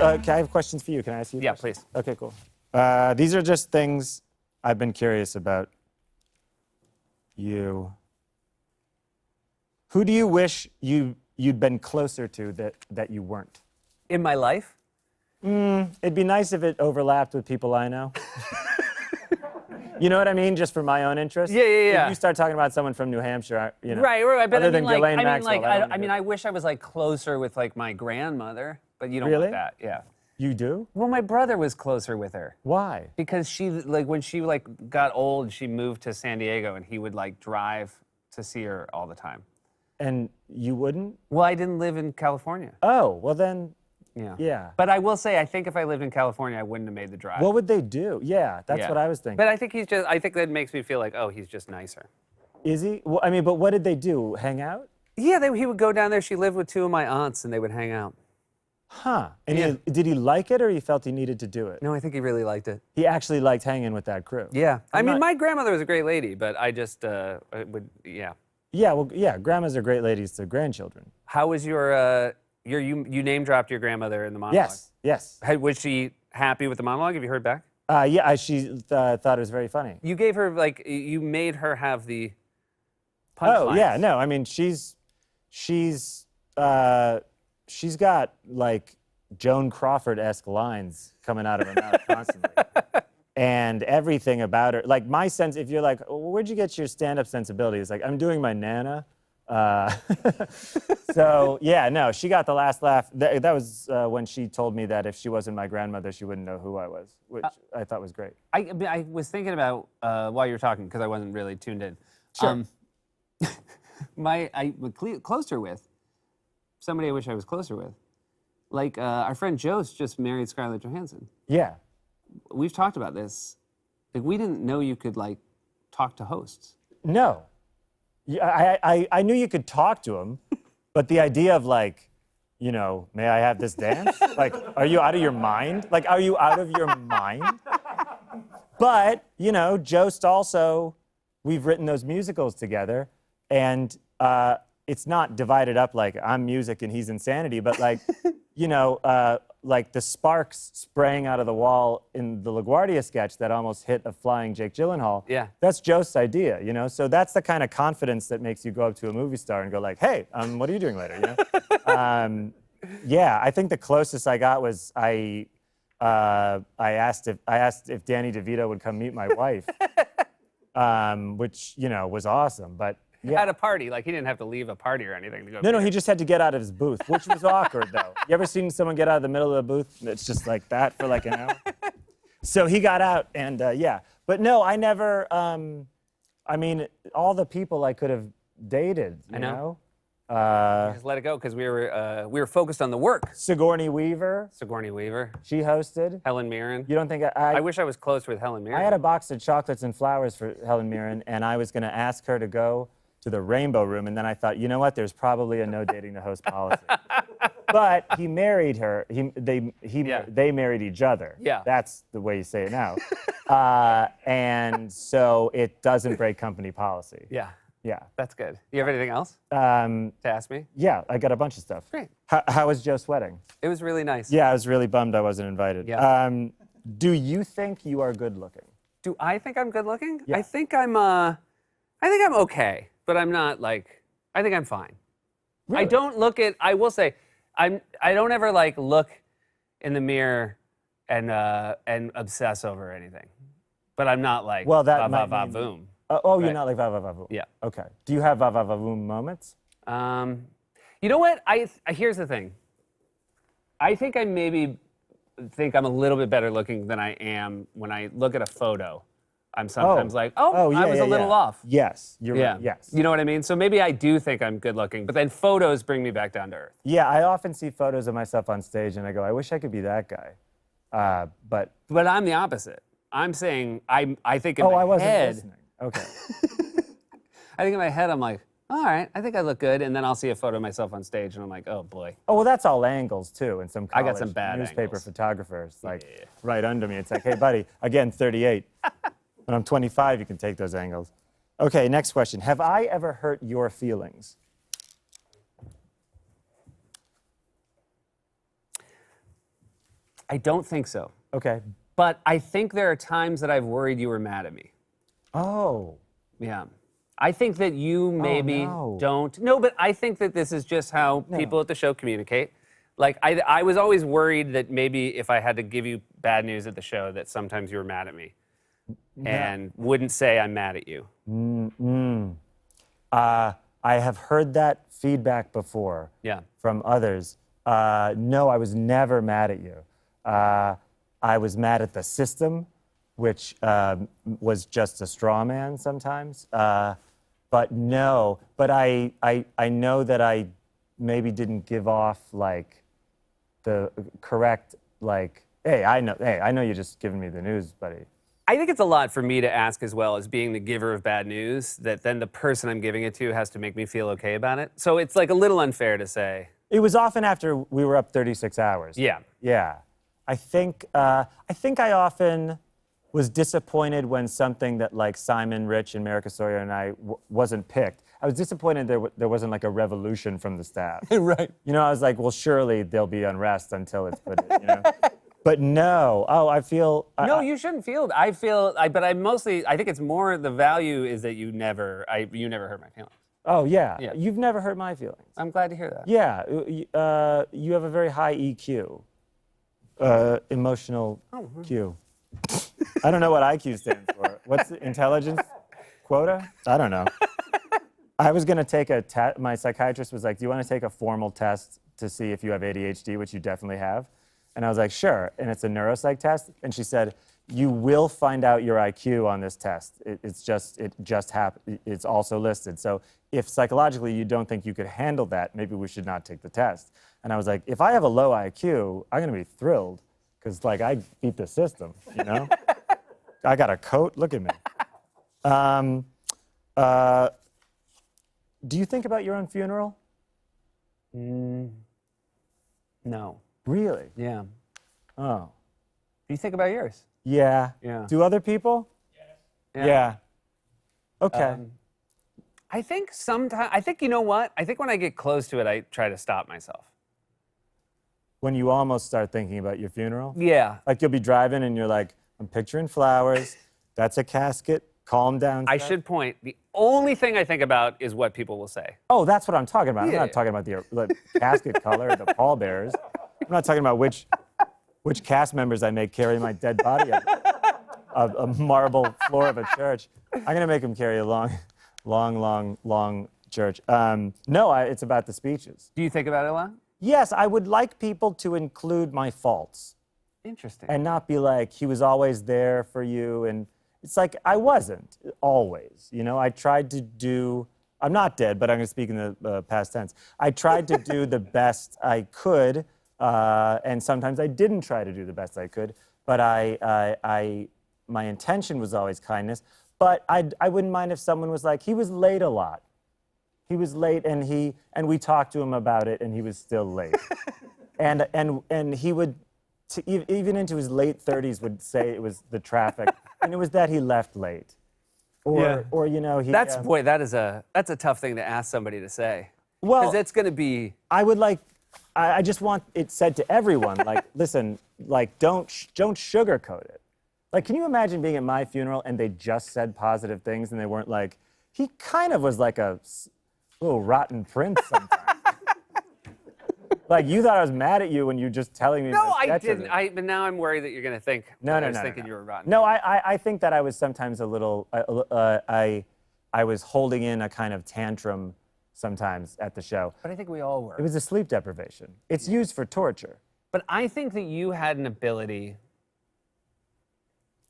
I have questions for you. Can I ask you? Yeah, questions? please. Okay, cool. These are just things I've been curious about you. Who do you wish you'd been closer to that you weren't? In my life? It'd be nice if it overlapped with people I know. You know what I mean? Just for my own interest. Yeah. If you start talking about someone from New Hampshire, you know. Right. But other I than mean, Ghislaine Maxwell, I wish I was like closer with like my grandmother, but you don't Really? want that. Yeah. You do? Well, my brother was closer with her Why? because she like when she like got old, she moved to San Diego, and he would like drive to see her all the time. And you wouldn't? Well, I didn't live in California. Oh, well then, Yeah. yeah. But I will say, I think if I lived in California, I wouldn't have made the drive. What would they do? Yeah, that's Yeah. what I was thinking. But I think I think that makes me feel like, oh, he's just nicer. Is he? Well, I mean, but what did they do? Hang out? Yeah, he would go down there. She lived with two of my aunts, and they would hang out. Huh. And Yeah. did he like it, or he felt he needed to do it? No, I think he really liked it. He actually liked hanging with that crew. Yeah. I mean, not- my grandmother was a great lady, but I just yeah. Yeah, well, yeah, grandmas are great ladies to grandchildren. How was you name dropped your grandmother in the monologue? Yes. Was she happy with the monologue? Have you heard back? Yeah, she thought it was very funny. You gave her you made her have the Oh, punchlines. yeah, no, I mean, she's got like Joan Crawford-esque lines coming out of her mouth constantly. And everything about her, like my sense, if you're like, oh, where'd you get your stand-up sensibility? It's like, I'm doing my Nana. So, yeah, no, she got the last laugh. That was when she told me that if she wasn't my grandmother, she wouldn't know who I was, which I thought was great. I was thinking about while you were talking, because I wasn't really tuned in. Sure. I was closer with somebody I wish I was closer with. Like our friend Jost just married Scarlett Johansson. Yeah. We've talked about this. Like, we didn't know you could like talk to hosts. No. Yeah, I knew you could talk to him, but the idea of like, you know, may I have this dance? Like, are you out of your mind? Like, are you out of your mind? But, you know, Jost also, we've written those musicals together, and it's not divided up like I'm music and he's insanity, but like, you know, like the sparks spraying out of the wall in the LaGuardia sketch that almost hit a flying Jake Gyllenhaal. Yeah. That's Jost's idea, you know? So that's the kind of confidence that makes you go up to a movie star and go like, hey, what are you doing later, you know? Yeah, I think the closest I got was I asked if Danny DeVito would come meet my wife, which, you know, was awesome, but yeah. At a party, like he didn't have to leave a party or anything to go. No, he just had to get out of his booth, which was awkward, though. You ever seen someone get out of the middle of the booth? It's just like that for like an hour. So he got out, and yeah. But no, I never, I mean, all the people I could have dated, you know? Just let it go, because we were focused on the work. Sigourney Weaver, Sigourney Weaver, she hosted. Helen Mirren. You don't think I wish I was close with Helen Mirren. I had a box of chocolates and flowers for Helen Mirren, and I was going to ask her to go to the Rainbow Room, and then I thought, you know what? There's probably a no dating the host policy. But he married her. They married each other. Yeah. That's the way you say it now. And so it doesn't break company policy. Yeah, Yeah. that's good. You have anything else Um, to ask me? yeah, I got a bunch of stuff. Great. How was Joe's wedding? It was really nice. Yeah, I was really bummed I wasn't invited. Yeah. Do you think you are good looking? Do I think I'm good looking? Yeah. I think I'm okay, but I'm not like. I think I'm fine. Really? I will say, I don't ever like look in the mirror and obsess over anything. But I'm not like Well, that va va might va mean- boom. You're Right. not like va va va voom. Yeah. Okay. Do you have va va va voom moments? You know what? Here's the thing. I think I maybe think I'm a little bit better looking than I am when I look at a photo. I'm sometimes like, yeah, I was a little off. Yes, you're Yeah. right. Yes. You know what I mean? So maybe I do think I'm good looking, but then photos bring me back down to earth. Yeah, I often see photos of myself on stage and I go, I wish I could be that guy. But But I'm the opposite. I'm saying I think in I my wasn't head, listening. Okay. I think in my head I'm like, all right, I think I look good, and then I'll see a photo of myself on stage and I'm like, oh boy. Oh, well, that's all angles too. And some I got college some bad newspaper angles. photographers like right under me. It's like, hey, buddy, again, 38. When I'm 25, you can take those angles. Okay, next question. Have I ever hurt your feelings? I don't think so. Okay. But I think there are times that I've worried you were mad at me. Oh. Yeah. I think that you maybe no. don't. No, but I think that this is just how people at the show communicate. Like, I was always worried that maybe if I had to give you bad news at the show, that sometimes you were mad at me and wouldn't say I'm mad at you. I have heard that feedback before Yeah. from others. No, I was never mad at you. I was mad at the system, which was just a straw man sometimes. But no, but I know that I maybe didn't give off like the correct like, hey, I know you're just giving me the news, buddy. I think it's a lot for me to ask as well as being the giver of bad news, that then the person I'm giving it to has to make me feel okay about it. So it's like a little unfair to say. It was often after we were up 36 hours. Yeah. Yeah. I think I often was disappointed when something that like Simon, Rich, and America Sawyer and I wasn't picked. I was disappointed there wasn't like a revolution from the staff. Right. You know, I was like, well, surely there'll be unrest until it's put in, you know? But no. Oh, I feel... No, you shouldn't feel. I think it's more the value is that you never hurt my feelings. Oh, yeah. Yeah. You've never hurt my feelings. I'm glad to hear that. Yeah. You have a very high EQ. Emotional Q. I don't know what IQ stands for. What's the intelligence quota? I don't know. I was going to take a test. My psychiatrist was like, do you want to take a formal test to see if you have ADHD, which you definitely have? And I was like, sure. And it's a neuropsych test. And she said, you will find out your IQ on this test. It's also listed. So if psychologically you don't think you could handle that, maybe we should not take the test. And I was like, if I have a low IQ, I'm going to be thrilled because like I beat the system, you know? I got a coat. Look at me. Do you think about your own funeral? No. Really? Yeah. Oh. Do you think about yours? Yeah. Yeah. Do other people? Yeah. Yeah. Okay. I think sometimes. I think you know what? I think when I get close to it, I try to stop myself. When you almost start thinking about your funeral? Yeah. Like you'll be driving and you're like, I'm picturing flowers. That's a casket. Calm down. I Seth." should point. The only thing I think about is what people will say. Oh, that's what I'm talking about. Yeah. I'm not talking about the casket color, the pallbearers. I'm not talking about which cast members I make carry my dead body up a marble floor of a church. I'm going to make them carry a long church. No, it's about the speeches. Do you think about it a lot? Yes, I would like people to include my faults Interesting. and not be like, he was always there for you. And it's like, I wasn't always. You know, I tried to do, I'm not dead, but I'm going to speak in the past tense. I tried to do the best I could, and sometimes I didn't try to do the best I could, but my intention was always kindness. But I wouldn't mind if someone was like, he was late a lot. He was late, and we talked to him about it, and he was still late. and he would, even into his late 30s, would say it was the traffic, and it was that he left late, or you know, he. Boy, that's a tough thing to ask somebody to say. Well, because it's going to be. I would like. I just want it said to everyone, like, listen, like, don't sugarcoat it. Like, can you imagine being at my funeral and they just said positive things and they weren't like, he kind of was like a little rotten prince sometimes. Like, you thought I was mad at you when you were just telling me. No, my I sketch of didn't. it. But now I'm worried that you're going to think. No, I was thinking you were rotten. No, I think that I was sometimes a little. I was holding in a kind of tantrum sometimes at the show. But I think we all were. It was a sleep deprivation. It's used for torture. But I think that you had an ability.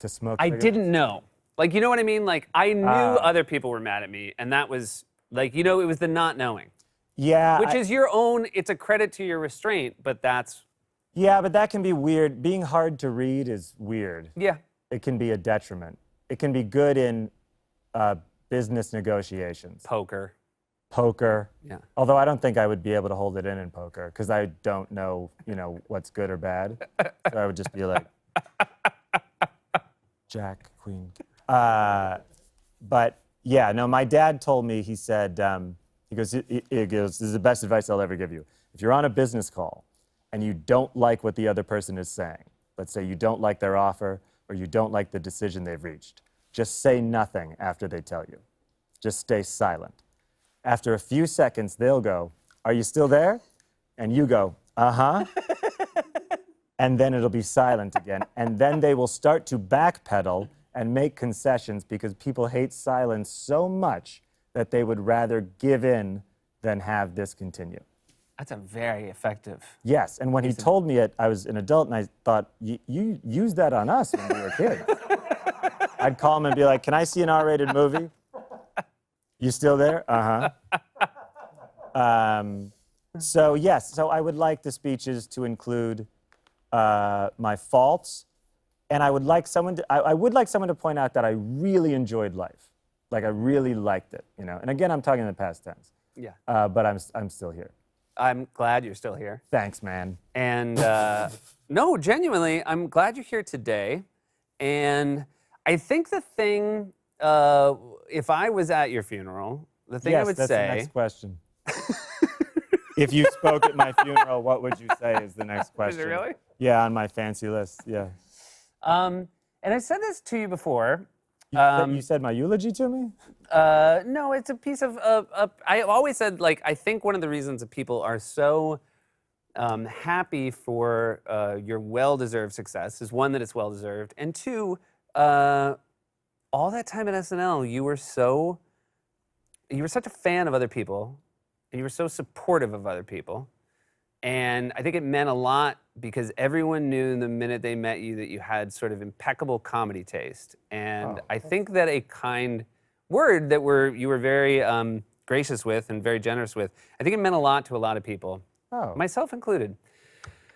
To smoke. I cigarettes? didn't know. Like, you know what I mean? Like, I knew other people were mad at me, and that was, like, you know, it was the not knowing. Yeah. Which is your own, it's a credit to your restraint, but that's. Yeah, but that can be weird. Being hard to read is weird. Yeah. It can be a detriment. It can be good in business negotiations. Poker. Poker. Yeah. Although I don't think I would be able to hold it in poker because I don't know, you know, what's good or bad. So I would just be like, Jack, Queen. But yeah, no, my dad told me, he said, he goes, this is the best advice I'll ever give you. If you're on a business call and you don't like what the other person is saying, let's say you don't like their offer or you don't like the decision they've reached, just say nothing after they tell you. Just stay silent. After a few seconds, they'll go, "Are you still there?" And you go, "Uh-huh." And then it'll be silent again. And then they will start to backpedal and make concessions because people hate silence so much that they would rather give in than have this continue. That's a very effective. Yes, and when he told me it, I was an adult and I thought, you used that on us when we were kids. I'd call him and be like, "Can I see an R-rated movie?" "You still there?" "Uh-huh." So yes, so I would like the speeches to include my faults, and I would like someone to point out that I really enjoyed life, like I really liked it, you know. And again, I'm talking in the past tense. Yeah. But I'm still here. I'm glad you're still here. Thanks, man. And no, genuinely, I'm glad you're here today. And I think the thing, if I was at your funeral, the thing I Yes, would that's say. the next question. If you spoke at my funeral, what would you say is the next question? really? Yeah, on my fancy list, yeah. And I said this to you before. You said my eulogy to me? No, it's a piece of. I always said, like, I think one of the reasons that people are so happy for your well-deserved success is one, that it's well-deserved, and two, all that time at SNL, you were such a fan of other people, and you were so supportive of other people. And I think it meant a lot because everyone knew the minute they met you that you had sort of impeccable comedy taste. And I think that a kind word that you were very gracious with and very generous with, I think it meant a lot to a lot of people, myself included.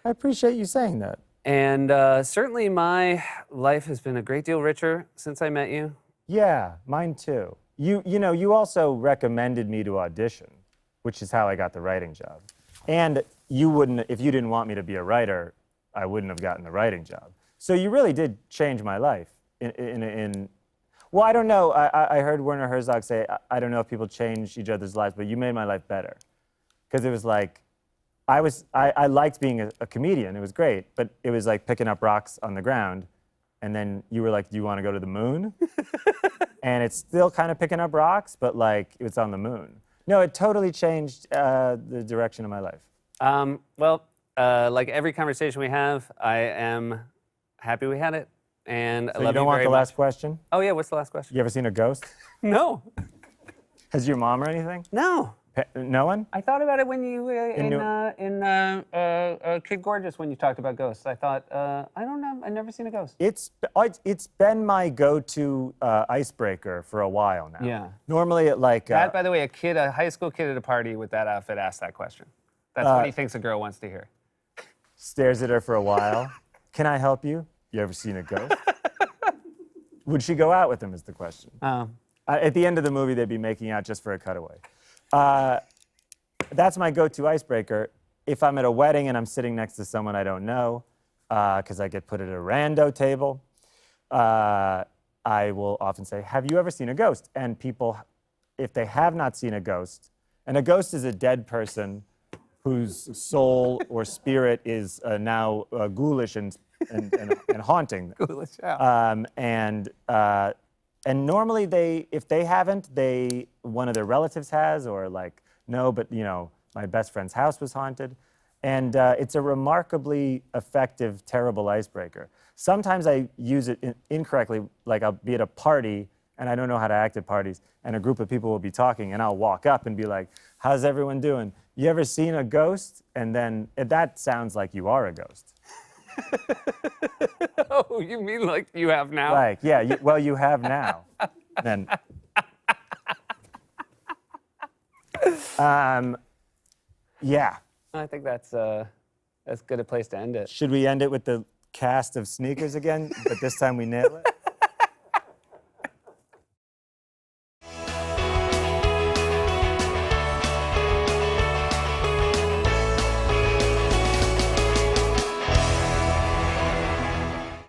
I appreciate you saying that. And certainly my life has been a great deal richer since I met you. Yeah, mine too. You also recommended me to audition, which is how I got the writing job. And you wouldn't, if you didn't want me to be a writer, I wouldn't have gotten the writing job. So you really did change my life well, I don't know. I heard Werner Herzog say, I don't know if people change each other's lives, but you made my life better. Because it was like, I liked being a comedian. It was great, but it was like picking up rocks on the ground. And then you were like, "Do you want to go to the moon?" And it's still kind of picking up rocks, but like it's on the moon. No, it totally changed the direction of my life. Well, like every conversation we have, I am happy we had it. And I So love you don't you want very the much. last question? Oh, yeah, what's the last question? You ever seen a ghost? No. Has your mom or anything? No. No one? I thought about it when you in Kid Gorgeous when you talked about ghosts. I thought I don't know. I've never seen a ghost. It's been my go-to icebreaker for a while now. Yeah. Normally at like That, by the way, a high school kid at a party with that outfit asked that question. That's what he thinks a girl wants to hear. stares at her for a while. "Can I help you? You ever seen a ghost?" Would she go out with him is the question. At the end of the movie, they'd be making out just for a cutaway. That's my go-to icebreaker. If I'm at a wedding and I'm sitting next to someone I don't know, because I get put at a rando table, I will often say, "Have you ever seen a ghost?" And people, if they have not seen a ghost, and a ghost is a dead person whose soul or spirit is now ghoulish and haunting. Ghoulish, yeah. And normally if they haven't, one of their relatives has, or like, "No, but my best friend's house was haunted." And it's a remarkably effective, terrible icebreaker. Sometimes I use it incorrectly, like I'll be at a party and I don't know how to act at parties, and a group of people will be talking and I'll walk up and be like, "How's everyone doing? You ever seen a ghost?" And then that sounds like you are a ghost. Oh, you mean like you have now? Like, yeah, you have now. Then, yeah. I think that's good a place to end it. Should we end it with the cast of Sneakers again, but this time we nail it?